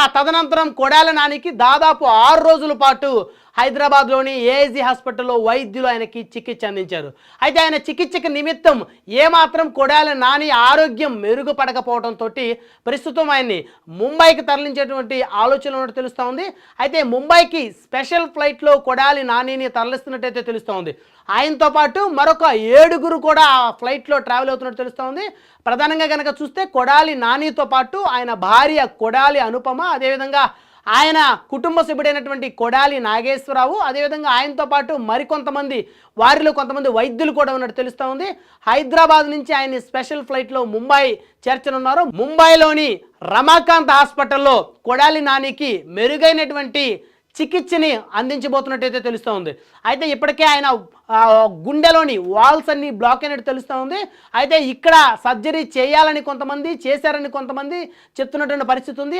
ఆ తదనంతరం కొడాలి నానికి దాదాపు 6 రోజుల పాటు హైదరాబాద్లోని ఏఐజీ హాస్పిటల్లో వైద్యులు ఆయనకి చికిత్స అందించారు. అయితే ఆయన చికిత్సకి నిమిత్తం ఏమాత్రం కొడాలి నాని ఆరోగ్యం మెరుగుపడకపోవడంతో ప్రస్తుతం ఆయన్ని ముంబైకి తరలించేటువంటి ఆలోచన ఉన్నట్టు తెలుస్తూ ఉంది. అయితే ముంబైకి స్పెషల్ ఫ్లైట్లో కొడాలి నానిని తరలిస్తున్నట్టయితే తెలుస్తూ ఉంది. ఆయనతో పాటు మరొక 7గురు కూడా ఆ ఫ్లైట్లో ట్రావెల్ అవుతున్నట్టు తెలుస్తూ ఉంది. ప్రధానంగా కనుక చూస్తే కొడాలి నానితో పాటు ఆయన భార్య కొడాలి అనుపమ, అదేవిధంగా ఆయన కుటుంబ సభ్యుడైనటువంటి కొడాలి నాగేశ్వరరావు, అదేవిధంగా ఆయనతో పాటు మరికొంతమంది, వారిలో కొంతమంది వైద్యులు కూడా ఉన్నట్టు తెలుస్తూ ఉంది. హైదరాబాద్ నుంచి ఆయన్ని స్పెషల్ ఫ్లైట్లో ముంబై చేర్చనున్నారు. ముంబైలోని రమాకాంత్ హాస్పిటల్లో కొడాలి నానికి మెరుగైనటువంటి చికిత్సని అందించబోతున్నట్టయితే తెలుస్తూ ఉంది. అయితే ఇప్పటికే ఆయన గుండెలోని వాల్స్ అన్ని బ్లాక్ అయినట్టు తెలుస్తూ ఉంది. అయితే ఇక్కడ సర్జరీ చేయాలని కొంతమంది, చేశారని కొంతమంది చెప్తున్నటువంటి పరిస్థితి ఉంది.